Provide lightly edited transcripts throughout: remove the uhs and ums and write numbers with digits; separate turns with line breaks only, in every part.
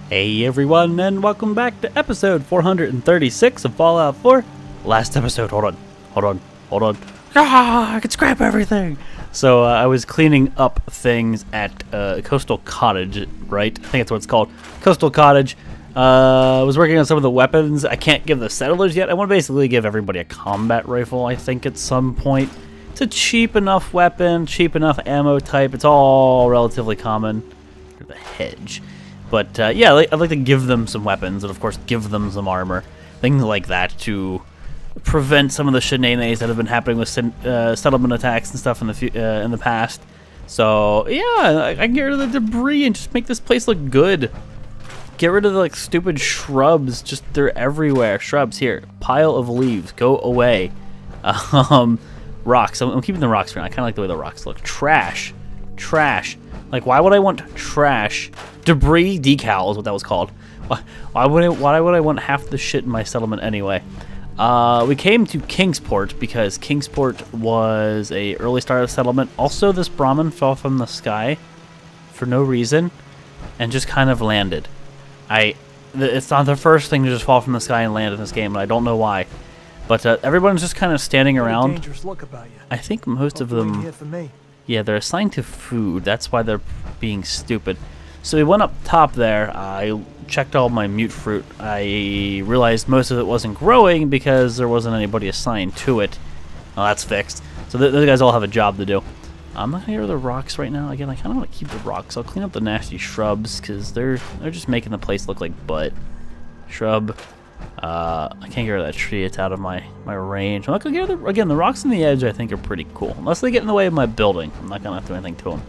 Hey everyone, and welcome back to episode 436 of Fallout 4. Last episode, hold on. Ah, I can scrap everything! So I was cleaning up things at Coastal Cottage, right? I think that's what it's called. Coastal Cottage. I was working on some of the weapons. I can't give the settlers yet. I want to basically give everybody a combat rifle, I think, at some point. It's a cheap enough weapon, cheap enough ammo type. It's all relatively common. The hedge. But yeah, I'd like to give them some weapons and, of course, give them some armor. Things like that to prevent some of the shenanigans that have been happening with settlement attacks and stuff in the past. So, yeah, I can get rid of the debris and just make this place look good. Get rid of the, like, stupid shrubs. Just, they're everywhere. Shrubs, here. Pile of leaves. Go away. Rocks. I'm keeping the rocks for now. I kind of like the way the rocks look. Trash. Trash. Like, why would I want trash? Debris decal is what that was called. Why would I want half the shit in my settlement anyway? We came to Kingsport because Kingsport was a early start of settlement. Also, this Brahmin fell from the sky for no reason and just kind of landed. It's not the first thing to just fall from the sky and land in this game, and I don't know why. But everyone's just kind of standing around.
Dangerous look about you.
I think most of them. Yeah, they're assigned to food. That's why they're being stupid. So we went up top there. I checked all my mute fruit. I realized most of it wasn't growing because there wasn't anybody assigned to it. Well, that's fixed. So those guys all have a job to do. I'm not going to get rid of the rocks right now. Again, I kind of want to keep the rocks. I'll clean up the nasty shrubs because they're just making the place look like butt. Shrub. I can't get rid of that tree. It's out of my range. I'm not gonna get rid of again, the rocks on the edge I think are pretty cool. Unless they get in the way of my building. I'm not going to have to do anything to them.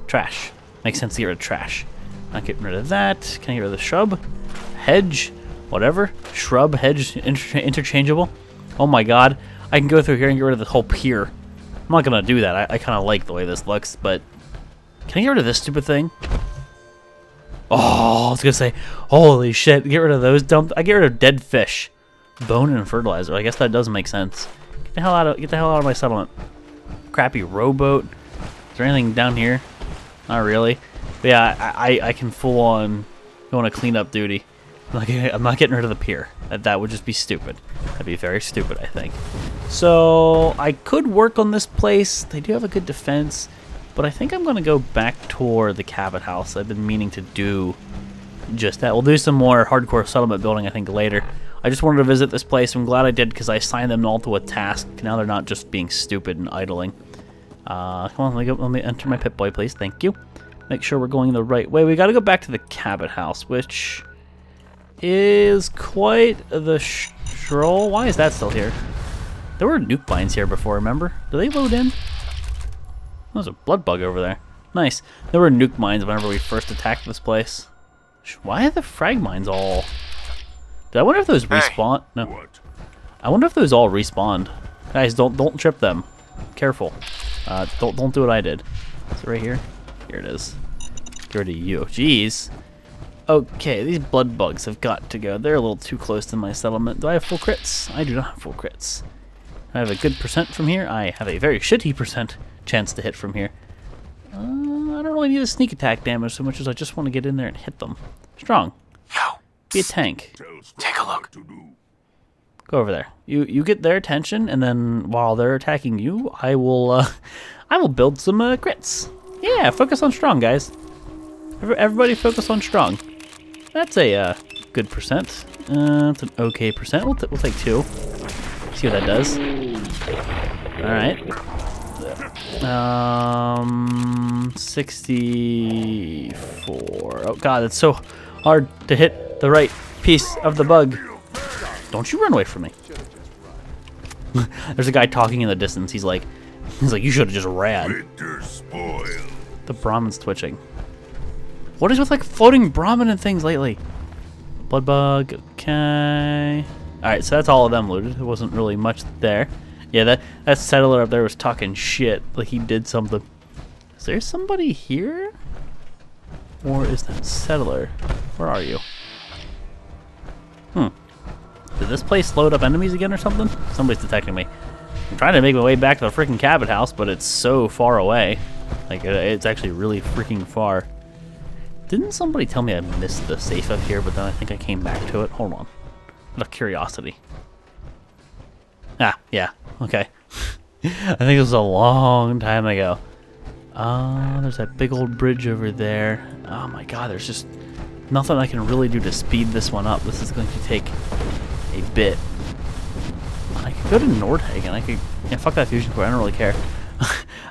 Trash. Makes sense to get rid of trash. Not getting rid of that. Can I get rid of the shrub? Hedge. Whatever. Shrub, hedge, interchangeable. Oh my god. I can go through here and get rid of the whole pier. I'm not going to do that. I kind of like the way this looks, but... Can I get rid of this stupid thing? Oh, I was going to say, holy shit, get rid of those dump. I get rid of dead fish. Bone and fertilizer. I guess that does make sense. Get the hell out of my settlement. Crappy rowboat. Is there anything down here? Not really. But yeah, I can full on go on a cleanup duty. I'm not getting rid of the pier. That would just be stupid. That'd be very stupid, I think. So I could work on this place. They do have a good defense. But I think I'm going to go back toward the cabin house. I've been meaning to do just that. We'll do some more hardcore settlement building, I think, later. I just wanted to visit this place. I'm glad I did because I assigned them all to a task. Now they're not just being stupid and idling. Come on, let me enter my Pip-Boy, please. Thank you. Make sure we're going the right way. We got to go back to the cabin house, which is quite the stroll. Why is that still here? There were nuke mines here before, remember? Do they load in? There's a blood bug over there. Nice. There were nuke mines whenever we first attacked this place. Why are the frag mines all... I wonder if those respawn... No.
What?
I wonder if those all respawned. Guys, don't trip them. Careful. Don't do what I did. Is it right here? Here it is. Get rid of you. Jeez. Okay, these blood bugs have got to go. They're a little too close to my settlement. Do I have full crits? I do not have full crits. I have a good percent from here. I have a very shitty percent chance to hit from here. I don't really need a sneak attack damage so much as I just want to get in there and hit them. Strong.
Yo,
be a tank.
take a look.
Go over there. You get their attention, and then while they're attacking you, I will build some crits. Yeah, focus on strong, guys. Everybody focus on strong. That's a good percent. That's an okay percent. We'll take 2. See what that does. All right. 64. Oh god, it's so hard to hit the right piece of the bug. Don't you run away from me. There's a guy talking in the distance. He's like, you should have just ran. The Brahmin's twitching. What is with like floating Brahmin and things lately? Blood bug, okay. Alright, so that's all of them looted. There wasn't really much there. Yeah, that settler up there was talking shit, like he did something. Is there somebody here? Or is that settler? Where are you? Did this place load up enemies again or something? Somebody's detecting me. I'm trying to make my way back to the freaking cabin house, but it's so far away. Like, it's actually really freaking far. Didn't somebody tell me I missed the safe up here, but then I think I came back to it? Hold on. Out of curiosity. Ah, yeah. Okay. I think it was a long time ago. There's that big old bridge over there. Oh my god, there's just nothing I can really do to speed this one up. This is going to take a bit. I could go to Nordhagen. I could... Yeah, fuck that fusion core. I don't really care.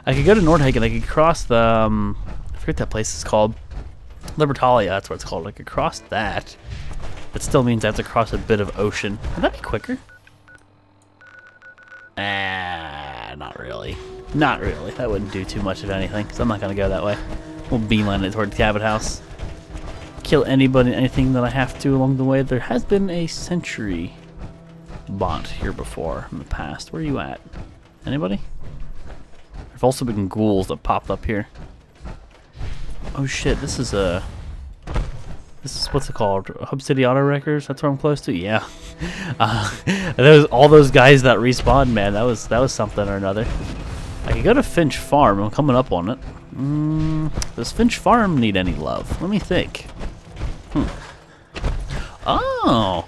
I could go to Nordhagen. I could cross the... I forget that place is called. Libertalia, that's what it's called. I could cross that. It still means I have to cross a bit of ocean. Would that be quicker? Not really. Not really. That wouldn't do too much of anything, because I'm not going to go that way. We'll beeline it toward the Cabot House. Kill anybody, anything that I have to along the way. There has been a sentry bot here before in the past. Where are you at? Anybody? There've also been ghouls that popped up here. Oh shit, this is what's it called? Hub City Auto Wreckers? That's where I'm close to? Yeah. All those guys that respawned, man, that was something or another. I could go to Finch Farm. I'm coming up on it. Does Finch Farm need any love? Let me think. Oh!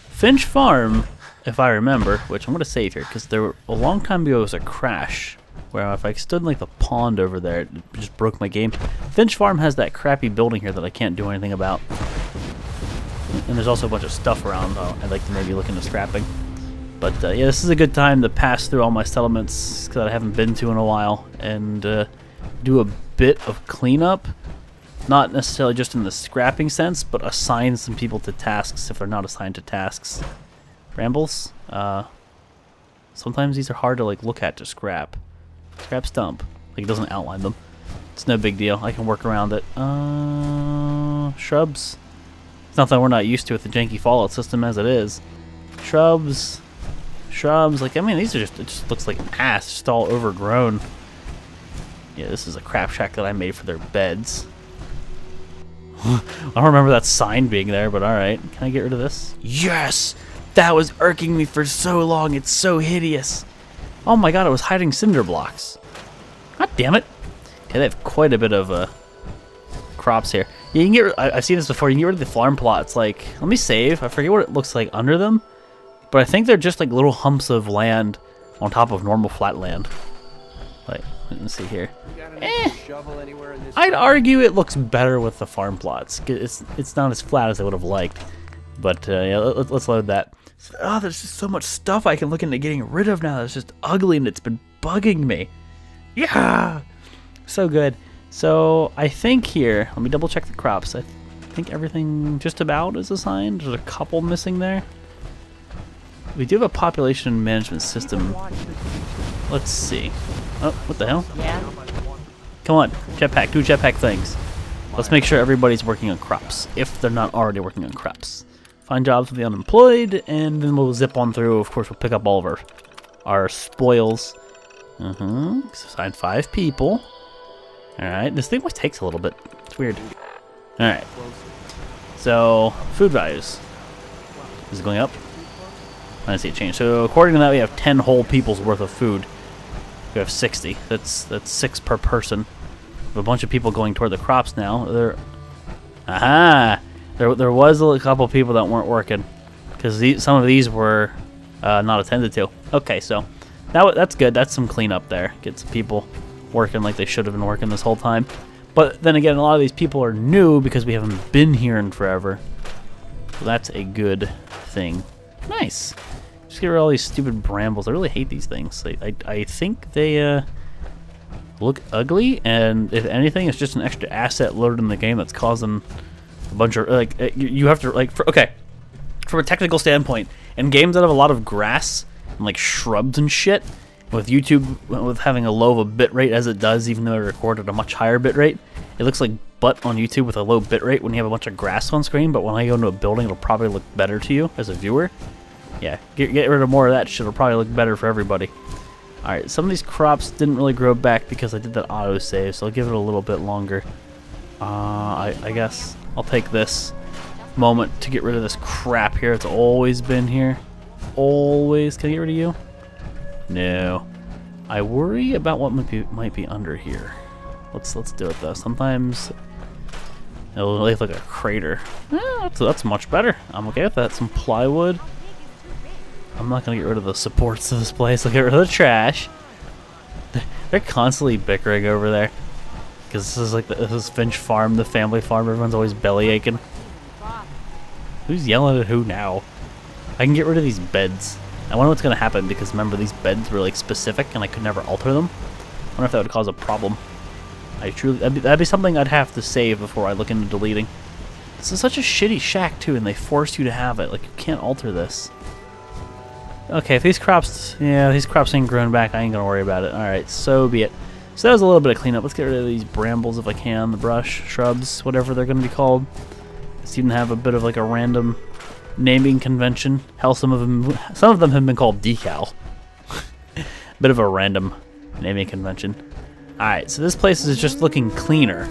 Finch Farm, if I remember, which I'm going to save here, because a long time ago was a crash, where if I stood in like the pond over there, it just broke my game. Finch Farm has that crappy building here that I can't do anything about. And there's also a bunch of stuff around I'd like to maybe look into scrapping. But yeah, this is a good time to pass through all my settlements that I haven't been to in a while and do a bit of cleanup. Not necessarily just in the scrapping sense, but assign some people to tasks if they're not assigned to tasks. Brambles? Sometimes these are hard to like look at to scrap. Scrap stump. Like it doesn't outline them. It's no big deal. I can work around it. Shrubs. It's nothing we're not used to with the janky Fallout system as it is. Shrubs. Shrubs. Like, I mean, these are just, it just looks like ass. Just all overgrown. Yeah, this is a crap shack that I made for their beds. I don't remember that sign being there, but alright. Can I get rid of this? Yes! That was irking me for so long. It's so hideous. Oh my god, it was hiding cinder blocks. God damn it. Okay, they have quite a bit of crops here. Yeah, you can get I've seen this before. You can get rid of the farm plots. Like, let me save. I forget what it looks like under them. But I think they're just like little humps of land on top of normal flat land. Like, let's see here. I'd argue it looks better with the farm plots. It's not as flat as I would have liked. But yeah, let's load that. Oh, there's just so much stuff I can look into getting rid of now that's just ugly and it's been bugging me. Yeah! So good. So I think here, let me double check the crops. I think everything just about is assigned. There's a couple missing there. We do have a population management system. Let's see. Oh, what the hell?
Yeah.
Come on, jetpack, do jetpack things. Let's make sure everybody's working on crops, if they're not already working on crops. Find jobs for the unemployed, and then we'll zip on through. Of course, we'll pick up all of our spoils. Assign 5 people. Alright, this thing always takes a little bit. It's weird. Alright. So, food values. Is it going up? I didn't see it change. So, according to that, we have 10 whole people's worth of food. We have 60. That's 6 per person. We have a bunch of people going toward the crops now. Aha! There was a couple people that weren't working. Because some of these were not attended to. Okay, so that's good. That's some cleanup there. Get some people working like they should have been working this whole time. But then again, a lot of these people are new because we haven't been here in forever. So that's a good thing. Nice. Just get rid of all these stupid brambles. I really hate these things. I think they look ugly, and if anything, it's just an extra asset loaded in the game that's causing a bunch of like you have to like okay. From a technical standpoint, in games that have a lot of grass and like shrubs and shit, with YouTube with having a low of a bitrate as it does, even though I record at a much higher bitrate, it looks like butt on YouTube with a low bitrate when you have a bunch of grass on screen. But when I go into a building, it'll probably look better to you as a viewer. Yeah, get rid of more of that shit. It'll probably look better for everybody. Alright, some of these crops didn't really grow back because I did that autosave, so I'll give it a little bit longer. I guess I'll take this moment to get rid of this crap here. It's always been here. Always. Can I get rid of you? No. I worry about what might be under here. Let's do it though. Sometimes It'll look like a crater. That's much better. I'm okay with that. Some plywood. I'm not gonna get rid of the supports of this place. I'll get rid of the trash. They're constantly bickering over there. Because this is like this is Finch Farm, the family farm. Everyone's always belly aching. Who's yelling at who now? I can get rid of these beds. I wonder what's gonna happen because remember these beds were like specific and I could never alter them. I wonder if that would cause a problem. That'd be something I'd have to save before I look into deleting. This is such a shitty shack too, and they force you to have it. Like you can't alter this. Okay, if these crops, these crops ain't grown back, I ain't gonna worry about it. All right, so be it. So that was a little bit of cleanup. Let's get rid of these brambles if I can, the brush, shrubs, whatever they're gonna be called. Let's even have a bit of like a random naming convention. Hell, some of them have been called decal. Bit of a random naming convention. Alright, so this place is just looking cleaner.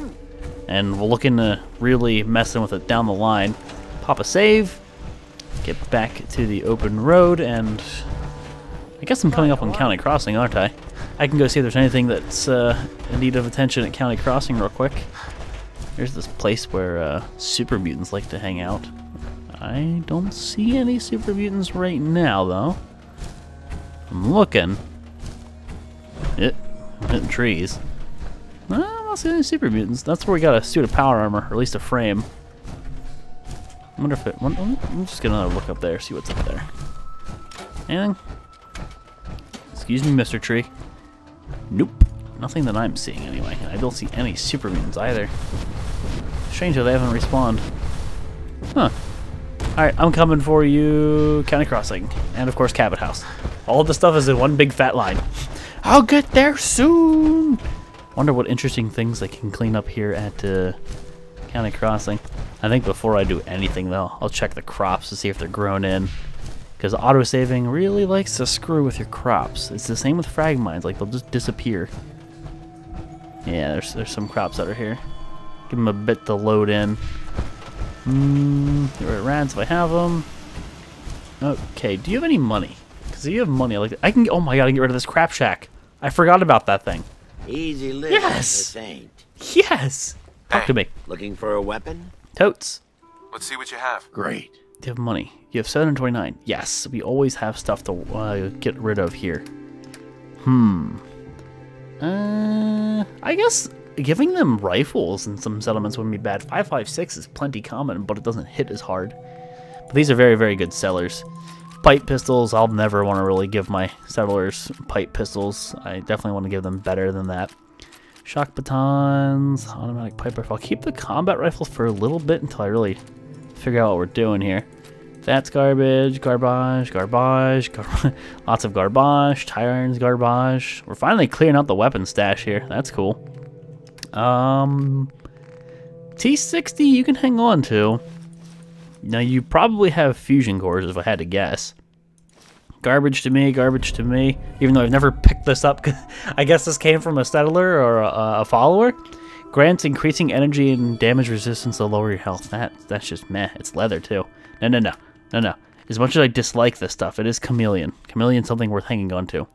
And we'll look into really messing with it down the line. Pop a save. Get back to the open road, and I guess I'm coming up on County Crossing, aren't I? I can go see if there's anything that's in need of attention at County Crossing real quick. Here's this place where super mutants like to hang out. I don't see any super mutants right now, though. I'm looking. I'm hitting trees. No, I'm not seeing any super mutants. That's where we got a suit of power armor, or at least a frame. I wonder if I'm just gonna look up there, see what's up there. Anything? Excuse me, Mr. Tree. Nope. Nothing that I'm seeing anyway. I don't see any super mutants either. Strange how they haven't respawned. Huh. Alright, I'm coming for you, County Crossing. And of course, Cabot House. All of the stuff is in one big fat line. I'll get there soon! Wonder what interesting things I can clean up here at County Crossing. I think before I do anything, though, I'll check the crops to see if they're grown in. Because autosaving really likes to screw with your crops. It's the same with frag mines, like they'll just disappear. Yeah, there's some crops that are here. Give them a bit to load in. Get rid of rats if I have them. Okay, do you have any money? Because if you have money, I can. Oh my god, I can get rid of this crap shack. I forgot about that thing.
Easy living.
Yes.
This ain't.
Yes. Talk to me.
Looking for a weapon?
Totes.
Let's see what you have.
Great.
Do you have money? You have 729. Yes, we always have stuff to get rid of here. I guess giving them rifles in some settlements wouldn't be bad. 5.56 is plenty common, but it doesn't hit as hard. But these are very, very good sellers. Pipe pistols, I'll never want to really give my settlers pipe pistols. I definitely want to give them better than that. Shock batons, automatic pipe rifle. I'll keep the combat rifle for a little bit until I really figure out what we're doing here. That's garbage, garbage. Lots of garbage, tire irons, garbage. We're finally clearing out the weapon stash here. That's cool. T60 you can hang on to. Now you probably have fusion cores if I had to guess. Garbage to me, even though I've never picked this up. I guess this came from a settler or a follower. Grants increasing energy and damage resistance to lower your health. That's just meh. It's leather too. No. As much as I dislike this stuff, it is chameleon. Chameleon's something worth hanging on to.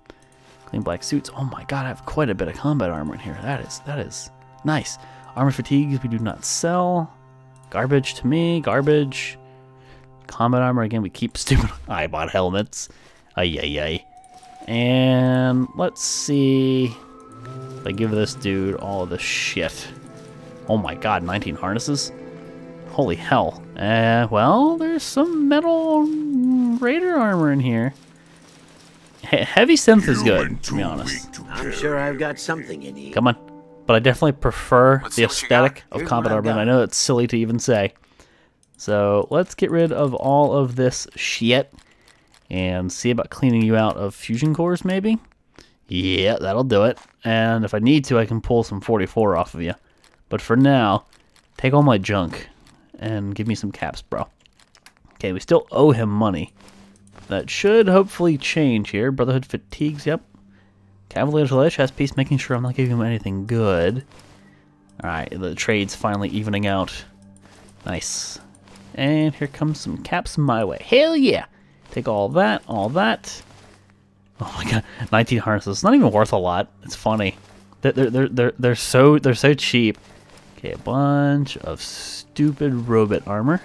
Clean black suits. Oh my god, I have quite a bit of combat armor in here. That is nice. Armor fatigues we do not sell. Garbage to me, garbage. Combat armor, again, we keep stupid eyebot helmets. Ay. And let's see if I give this dude all of the shit. Oh my god, 19 harnesses? Holy hell. Well, there's some metal raider armor in here. Heavy synth is good, to be honest.
I'm sure I've got something you need.
Come on. But I definitely prefer the aesthetic of combat armor, and I know it's silly to even say. So let's get rid of all of this shit and see about cleaning you out of fusion cores, maybe? Yeah, that'll do it. And if I need to, I can pull some 44 off of you. But for now, take all my junk and give me some caps, bro. Okay, we still owe him money. That should hopefully change here. Brotherhood fatigues, yep. Cavalier's Ledge has peace, making sure I'm not giving him anything good. Alright, the trade's finally evening out. Nice. And here comes some caps my way. Hell yeah! Take all that, all that. Oh my god, 19 harnesses. It's not even worth a lot. It's funny. They're so cheap. Okay, a bunch of stupid robot armor.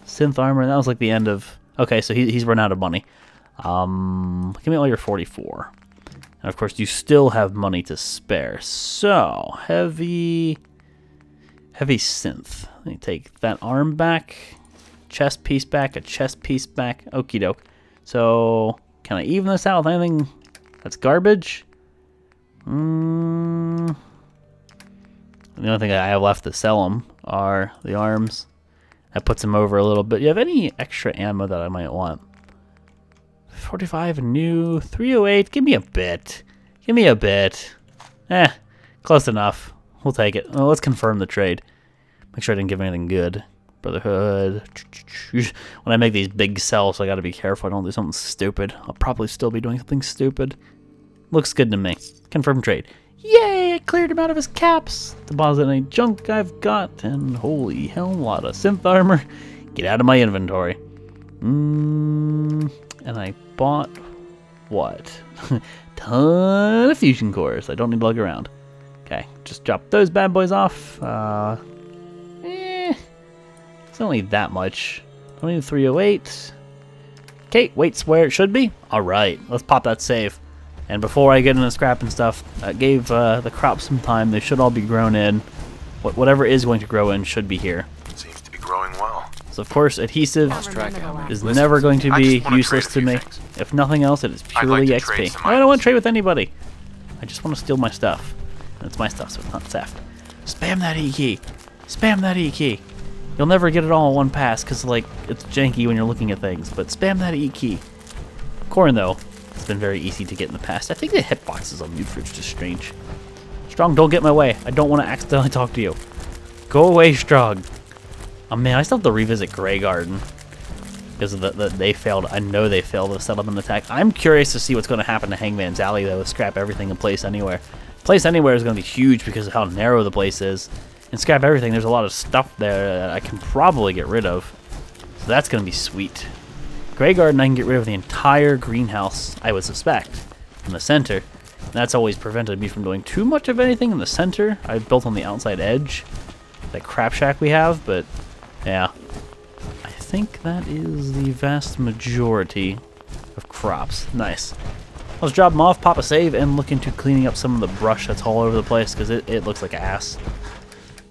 Synth armor, and that was like the end of... Okay, so he's run out of money. Give me all your 44. And of course, you still have money to spare. So, heavy synth. Let me take that arm back. Chest piece back, a chest piece back. Okie doke. So, can I even this out with anything that's garbage? The only thing I have left to sell them are the arms. That puts them over a little bit. You have any extra ammo that I might want? 45 new, 308. Give me a bit. Give me a bit. Close enough. We'll take it. Well, let's confirm the trade. Make sure I didn't give anything good. Brotherhood. When I make these big sells, so I gotta be careful I don't do something stupid. I'll probably still be doing something stupid. Looks good to me. Confirm trade. Yay! I cleared him out of his caps. Deposit any junk I've got, and holy hell, a lot of synth armor. Get out of my inventory. And I bought what? Ton of fusion cores. I don't need to lug around. Okay, just drop those bad boys off. It's only that much. Don't need 308. Okay, weight's where it should be. All right, let's pop that save. And before I get into scrap and stuff, I gave the crops some time. They should all be grown in. Whatever is going to grow in should be here.
Seems to be growing well.
So of course, adhesive is never going to be useless to me. If nothing else, it is purely XP. I don't want to trade with anybody. I just want to steal my stuff. And it's my stuff, so it's not theft. Spam that E key. Spam that E key. You'll never get it all in one pass because like it's janky when you're looking at things. But spam that E key. Corn though. It's been very easy to get in the past. I think the hitboxes on mute is just strange. Strong, don't get in my way. I don't want to accidentally talk to you. Go away, Strong. Oh man, I still have to revisit Grey Garden. Because of they failed. I know they failed the settlement attack. I'm curious to see what's going to happen to Hangman's Alley, though, with Scrap Everything and Place Anywhere. Place Anywhere is going to be huge because of how narrow the place is. And Scrap Everything, there's a lot of stuff there that I can probably get rid of. So that's going to be sweet. Grey Garden, I can get rid of the entire greenhouse, I would suspect, in the center. And that's always prevented me from doing too much of anything in the center. I've built on the outside edge, that crap shack we have, but yeah. I think that is the vast majority of crops. Nice. Let's drop them off, pop a save, and look into cleaning up some of the brush that's all over the place, because it looks like ass.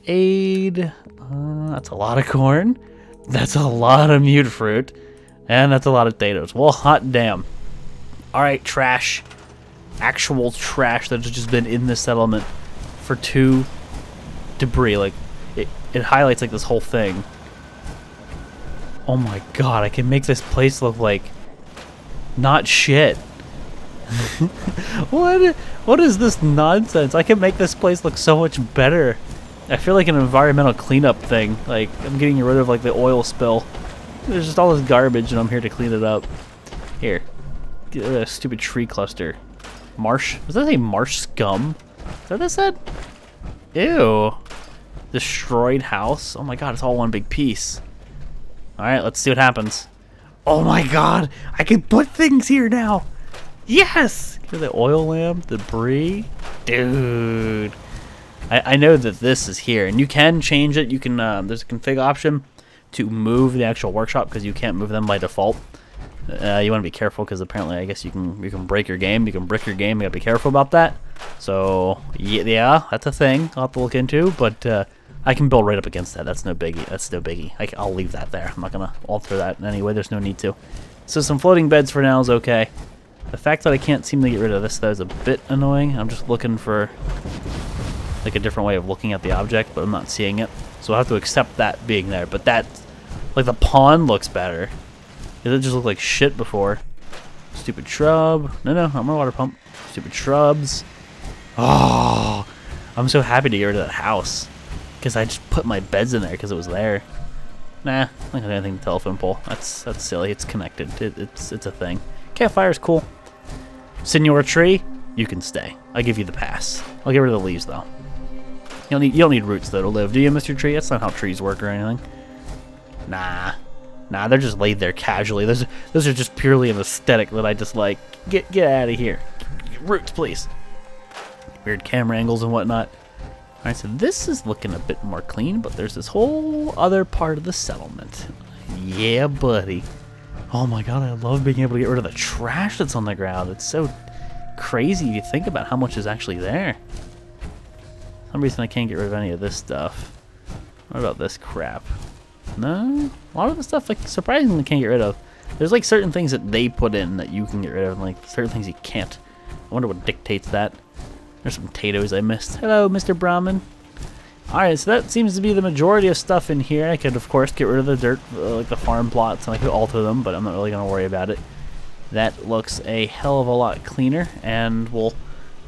Aid. That's a lot of corn. That's a lot of mute fruit. And that's a lot of potatoes. Well, hot damn. Alright, trash. Actual trash that has just been in this settlement for 2 debris. Like, it highlights like this whole thing. Oh my god, I can make this place look like not shit. What is this nonsense? I can make this place look so much better. I feel like an environmental cleanup thing. Like, I'm getting rid of like the oil spill. There's just all this garbage and I'm here to clean it up. Here. Get rid of that stupid tree cluster. Marsh? Was that a marsh scum? Is that what that said? Ew. Destroyed house? Oh my god, it's all one big piece. Alright, let's see what happens. Oh my god! I can put things here now! Yes! Get rid of the oil lamp, debris. Dude. I know that this is here, and you can change it. You can, there's a config option to move the actual workshop because you can't move them by default. You want to be careful because apparently I guess you can break your game. You can brick your game. You got to be careful about that. So yeah, that's a thing I'll have to look into. But I can build right up against that. That's no biggie. That's no biggie. I'll leave that there. I'm not gonna alter that in any way. There's no need to. So some floating beds for now is okay. The fact that I can't seem to get rid of this though is a bit annoying. I'm just looking for like a different way of looking at the object, but I'm not seeing it. So I'll have to accept that being there. But that, like the pond looks better. It just looked like shit before. Stupid shrub. No, not my water pump. Stupid shrubs. Oh, I'm so happy to get rid of that house. Because I just put my beds in there because it was there. Nah, I don't have anything to telephone pole. That's silly. It's connected. It's a thing. Campfire's cool. Senor Tree, you can stay. I give you the pass. I'll get rid of the leaves though. You don't need roots though to live, do you, Mr. Tree? That's not how trees work or anything. Nah, they're just laid there casually. Those are just purely an aesthetic that I just like. Get out of here. Roots, please. Weird camera angles and whatnot. Alright, so this is looking a bit more clean, but there's this whole other part of the settlement. Yeah, buddy. Oh my god, I love being able to get rid of the trash that's on the ground. It's so crazy to think about how much is actually there. For some reason I can't get rid of any of this stuff. What about this crap? No? A lot of the stuff, like, surprisingly can't get rid of. There's, like, certain things that they put in that you can get rid of, and, like, certain things you can't. I wonder what dictates that. There's some potatoes I missed. Hello, Mr. Brahmin. Alright, so that seems to be the majority of stuff in here. I could, of course, get rid of the dirt, like the farm plots, and I could alter them, but I'm not really going to worry about it. That looks a hell of a lot cleaner, and we'll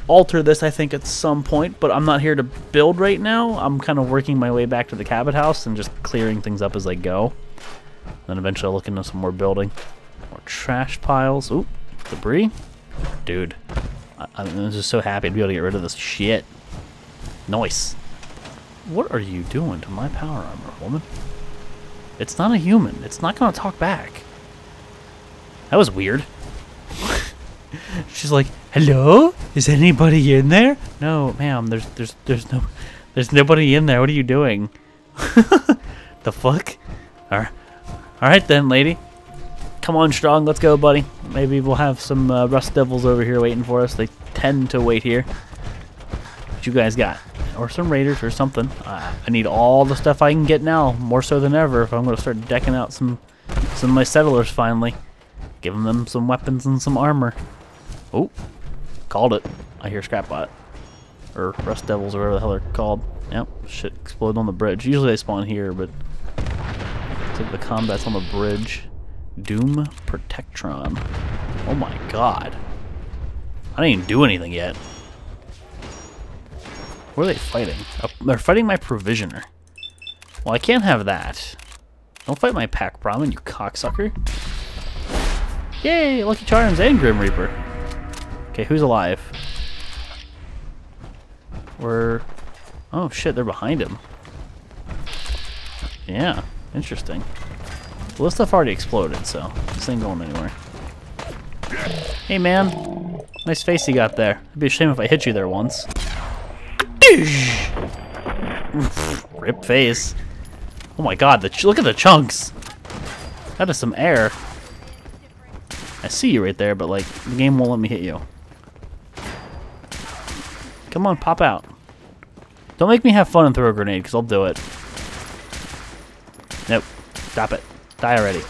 alter this, I think, at some point, but I'm not here to build right now. I'm kind of working my way back to the cabin house and just clearing things up as I go. Then eventually I'll look into some more building. More trash piles. Oop, debris. Dude, I'm just so happy to be able to get rid of this shit. Nice. What are you doing to my power armor, woman? It's not a human. It's not going to talk back. That was weird. She's like, "Hello? Is anybody in there?" No, ma'am. There's nobody in there. What are you doing? The fuck? All right then, lady. Come on, Strong. Let's go, buddy. Maybe we'll have some rust devils over here waiting for us. They tend to wait here. What you guys got? Or some raiders or something. I need all the stuff I can get now, more so than ever, if I'm going to start decking out some of my settlers finally. Giving them some weapons and some armor. Oh, called it. I hear Scrapbot. Or Rust Devils or whatever the hell they're called. Yep, shit exploded on the bridge. Usually they spawn here, but looks like the combat's on the bridge. Doom Protectron. Oh my god. I didn't even do anything yet. What are they fighting? Oh, they're fighting my Provisioner. Well, I can't have that. Don't fight my Pack Brahmin, you cocksucker. Yay, Lucky Charms and Grim Reaper. Okay, who's alive? Oh shit, they're behind him. Yeah, interesting. Well, this stuff already exploded, so this ain't going anywhere. Hey man, nice face you got there. It'd be a shame if I hit you there once. Rip face. Oh my god, look at the chunks. That is some air. I see you right there, but like the game won't let me hit you. Come on, pop out. Don't make me have fun and throw a grenade, because I'll do it. Nope. Stop it. Die already.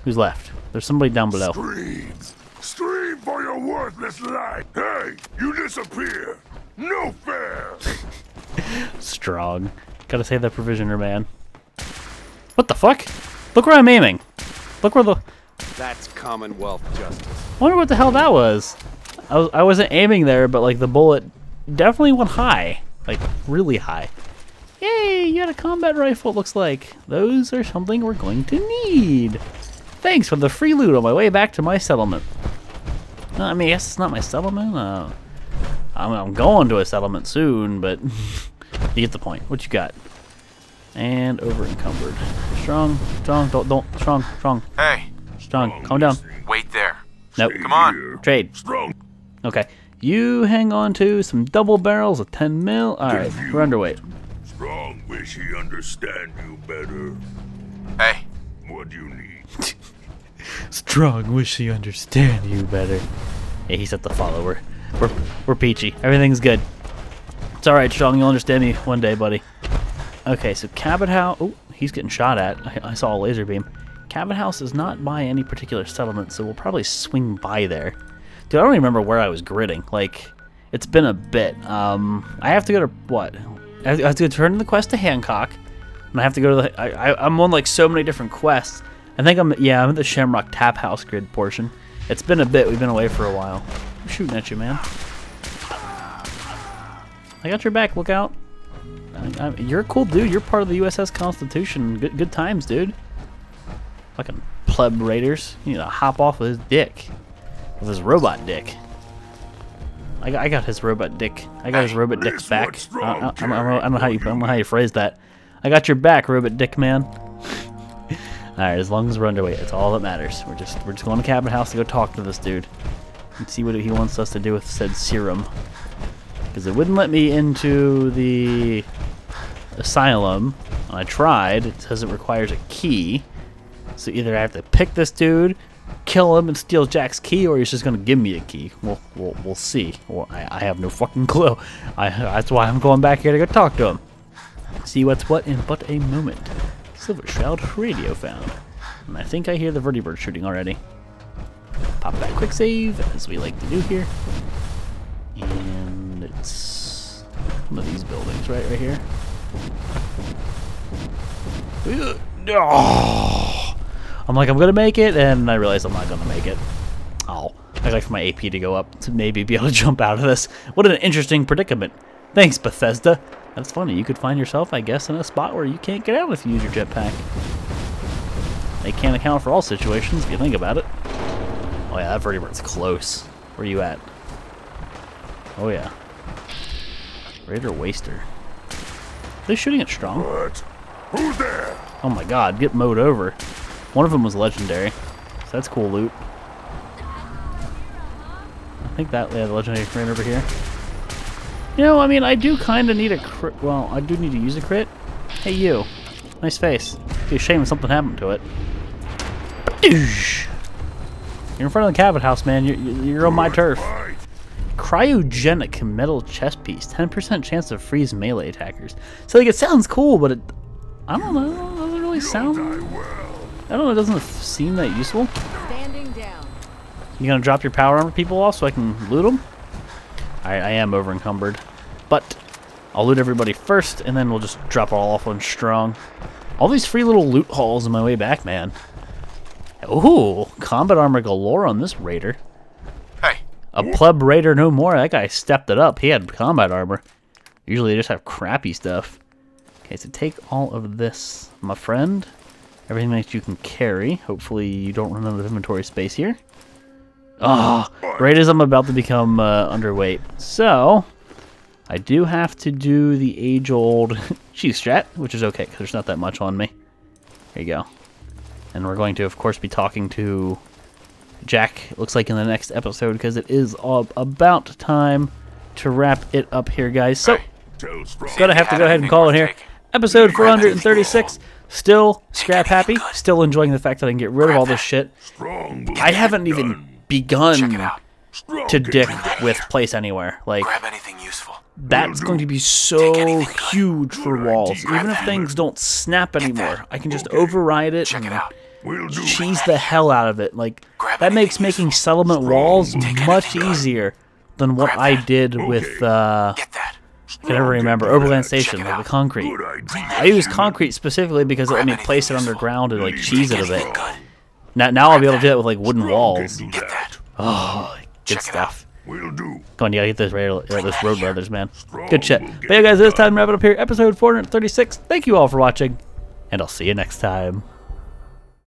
Who's left? There's somebody down below.
Scream! Scream for your worthless life! Hey, you disappear! No fair!
Strong. Gotta save that Provisioner, man. What the fuck? Look where I'm aiming. Look where the...
That's Commonwealth justice.
I wonder what the hell that was. I wasn't aiming there, but like the bullet definitely went high. Like really high. Yay, you got a combat rifle, it looks like. Those are something we're going to need. Thanks for the free loot on my way back to my settlement. I mean, I guess it's not my settlement. I'm going to a settlement soon, but you get the point. What you got? And over encumbered. Strong, strong.
Hey,
Strong, calm down.
wait there.
Nope.
Come on.
Trade.
Strong.
Okay. You hang on to some double barrels of 10 mil. Alright, we're underweight.
Strong wish he understand you better. Hey, what do you need?
Strong wish he understand you better. Yeah, he's at the follower. We're peachy. Everything's good. It's alright, Strong. You'll understand me one day, buddy. Okay, so Cabot House. Oh, he's getting shot at. I saw a laser beam. Cabot House is not by any particular settlement, so we'll probably swing by there. Dude, I don't even remember where I was gridding. Like, it's been a bit. I have to go to what? I have to turn in the quest to Hancock, and I have to go to the. I'm on like so many different quests. I think I'm at the Shamrock Tap House grid portion. It's been a bit. We've been away for a while. I'm shooting at you, man. I got your back. Look out. You're a cool dude. You're part of the USS Constitution. Good times, dude. Fucking pleb raiders. You need to hop off with his dick. With his robot dick. I got his robot dick. I got his robot dick's back. I don't know how you phrase that. I got your back, robot dick man. Alright, as long as we're underweight, that's all that matters. We're just going to Cabin House to go talk to this dude and see what he wants us to do with said serum. because it wouldn't let me into the asylum. I tried. It says it requires a key. So either I have to pick this dude, kill him, and steal Jack's key, or he's just gonna give me a key. We'll see. Well, I have no fucking clue. That's why I'm going back here to go talk to him. See what's what in but a moment. Silver Shroud radio found. And I think I hear the vertibird shooting already. Pop that quick save, as we like to do here. And it's one of these buildings right here. Oh, I'm like, I'm gonna make it, and I realize I'm not gonna make it. Oh, I'd like for my AP to go up to maybe be able to jump out of this. What an interesting predicament. Thanks, Bethesda. That's funny. You could find yourself, I guess, in a spot where you can't get out if you use your jetpack. They can't account for all situations if you think about it. Oh yeah, that vertibird's close. Where are you at? Oh yeah. Raider Waster. Are they shooting it strong?
What? Who's there?
Oh my god, get mowed over. One of them was legendary. So that's cool loot. I think that, yeah, the legendary right over here. You know, I mean, I do kind of need a crit. Well, I do need to use a crit. Hey, you. Nice face. It'd be a shame if something happened to it. You're in front of the cabin house, man. You're on my turf. Cryogenic metal chest piece. 10% chance to freeze melee attackers. So, like, it sounds cool, but it... I don't know. It doesn't really sound... I don't know. It doesn't seem that useful.
Standing down.
You gonna drop your power armor people off so I can loot them? I am over encumbered. But I'll loot everybody first, and then we'll just drop it all off on strong. All these free little loot hauls on my way back, man. Ooh, combat armor galore on this raider.
Hey.
A pleb raider no more. That guy stepped it up. He had combat armor. Usually they just have crappy stuff. Okay, so take all of this, my friend. Everything that you can carry. Hopefully you don't run out of inventory space here. Ah, right as I'm about to become underweight. So, I do have to do the age-old cheese strat, which is okay, because there's not that much on me. Here you go. And we're going to, of course, be talking to Jack, it looks like in the next episode, because it is about time to wrap it up here, guys. So, gonna have to go ahead and call it here. Episode 436. Still scrap happy. Still enjoying the fact that I can get rid of all this shit. I haven't even begun to dick with Place Anywhere. Like,
Grab anything useful.
that's going to be so huge for walls. Even if things don't snap anymore, I can just override it and cheese the hell out of it. Like, that makes making settlement walls much easier than what I did with, I can never remember, Overland Station, like the concrete. I use concrete specifically because it let me place it underground and, like, cheese it a bit. Now I'll be able to do that with, like, wooden walls. Oh, good stuff. Come on, you gotta get those road brothers, man. Good shit. But yeah, guys, it's time to wrap it up here. Episode 436. Thank you all for watching, and I'll see you next time.